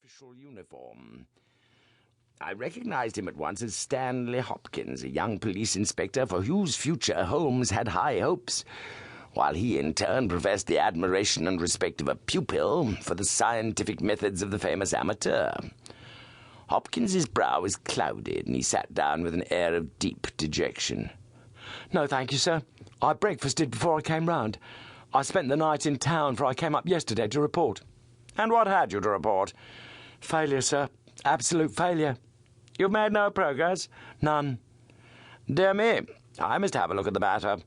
official uniform. I recognized him at once as Stanley Hopkins, a young police inspector for whose future Holmes had high hopes, while he in turn professed the admiration and respect of a pupil for the scientific methods of the famous amateur. Hopkins's brow was clouded, and he sat down with an air of deep dejection. "No, thank you, sir. I breakfasted before I came round. I spent the night in town, for I came up yesterday to report." "And what had you to report?" "Failure, sir. Absolute failure." "You've made no progress?" "None." "Dear me, I must have a look at the matter."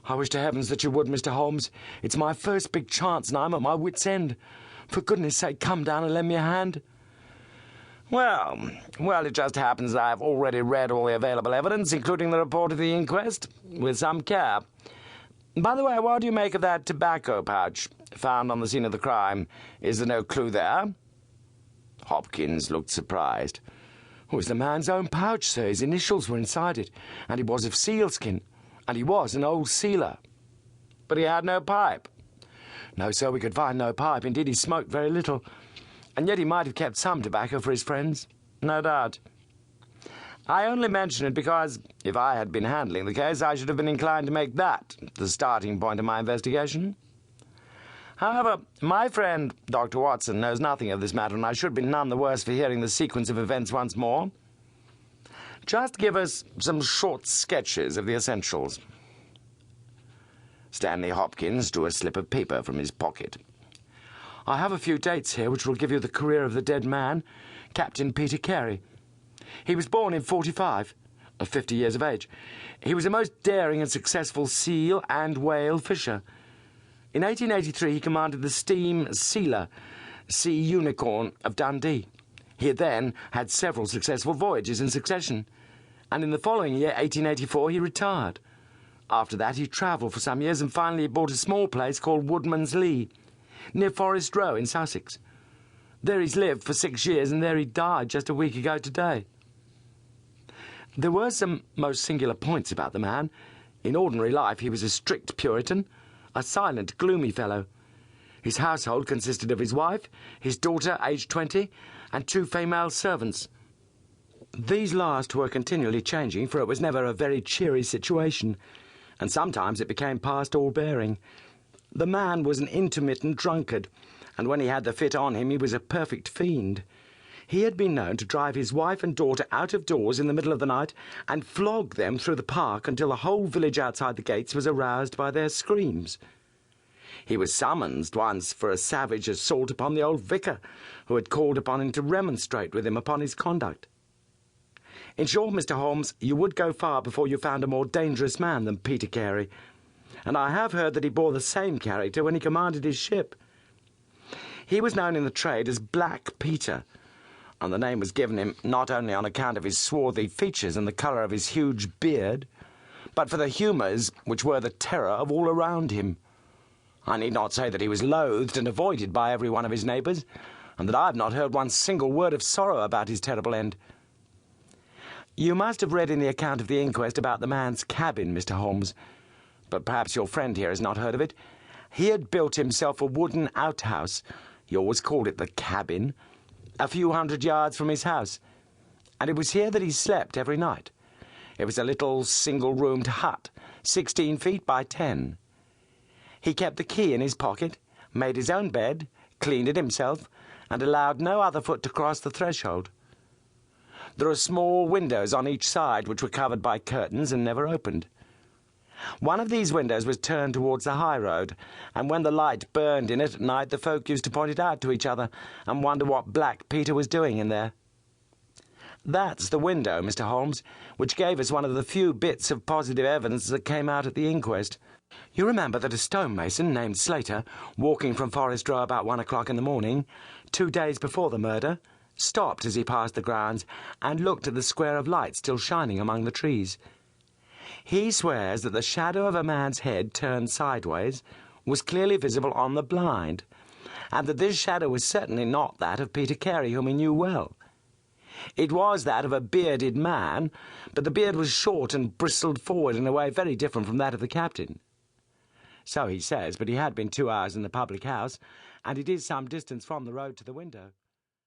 "I wish to heavens that you would, Mr. Holmes. It's my first big chance, and I'm at my wit's end. For goodness sake, come down and lend me a hand." Well, it just happens that I have already read all the available evidence, including the report of the inquest, with some care. By the way, what do you make of that tobacco pouch found on the scene of the crime? Is there no clue there?" Hopkins looked surprised. "It was the man's own pouch, sir. His initials were inside it, and it was of sealskin, and he was an old sealer." "But he had no pipe?" "No, sir, we could find no pipe. Indeed, he smoked very little. And yet he might have kept some tobacco for his friends." "No doubt. I only mention it because, if I had been handling the case, I should have been inclined to make that the starting point of my investigation. However, my friend Dr. Watson knows nothing of this matter, and I should be none the worse for hearing the sequence of events once more. Just give us some short sketches of the essentials." Stanley Hopkins drew a slip of paper from his pocket. "I have a few dates here which will give you the career of the dead man, Captain Peter Carey. He was born in 45, 50 years of age. He was a most daring and successful seal and whale fisher. In 1883 he commanded the steam sealer, Sea Unicorn of Dundee. He had then had several successful voyages in succession, and in the following year, 1884, he retired. After that he travelled for some years, and finally he bought a small place called Woodman's Lee, near Forest Row in Sussex. There he's lived for 6 years, and there he died just a week ago today. There were some most singular points about the man. In ordinary life he was a strict Puritan, a silent, gloomy fellow. His household consisted of his wife, his daughter, aged 20, and 2 female servants. These last were continually changing, for it was never a very cheery situation, and sometimes it became past all bearing. The man was an intermittent drunkard, and when he had the fit on him he was a perfect fiend. He had been known to drive his wife and daughter out of doors in the middle of the night and flog them through the park until the whole village outside the gates was aroused by their screams. He was summoned once for a savage assault upon the old vicar, who had called upon him to remonstrate with him upon his conduct. In short, Mr. Holmes, you would go far before you found a more dangerous man than Peter Carey, and I have heard that he bore the same character when he commanded his ship. He was known in the trade as Black Peter, and the name was given him not only on account of his swarthy features and the colour of his huge beard, but for the humours which were the terror of all around him. I need not say that he was loathed and avoided by every one of his neighbours, and that I have not heard one single word of sorrow about his terrible end. You must have read in the account of the inquest about the man's cabin, Mr. Holmes, but perhaps your friend here has not heard of it. He had built himself a wooden outhouse, he always called it the cabin, a few hundred yards from his house, and it was here that he slept every night. It was a little single-roomed hut, 16 feet by 10. He kept the key in his pocket, made his own bed, cleaned it himself, and allowed no other foot to cross the threshold. There are small windows on each side which were covered by curtains and never opened. One of these windows was turned towards the high road, and when the light burned in it at night, the folk used to point it out to each other and wonder what Black Peter was doing in there. That's the window, Mr. Holmes, which gave us one of the few bits of positive evidence that came out at the inquest. You remember that a stonemason named Slater, walking from Forest Row about 1 o'clock in the morning, 2 days before the murder, stopped as he passed the grounds and looked at the square of light still shining among the trees. He swears that the shadow of a man's head turned sideways was clearly visible on the blind, and that this shadow was certainly not that of Peter Carey, whom he knew well. It was that of a bearded man, but the beard was short and bristled forward in a way very different from that of the captain. So he says, but he had been 2 hours in the public house, and it is some distance from the road to the window.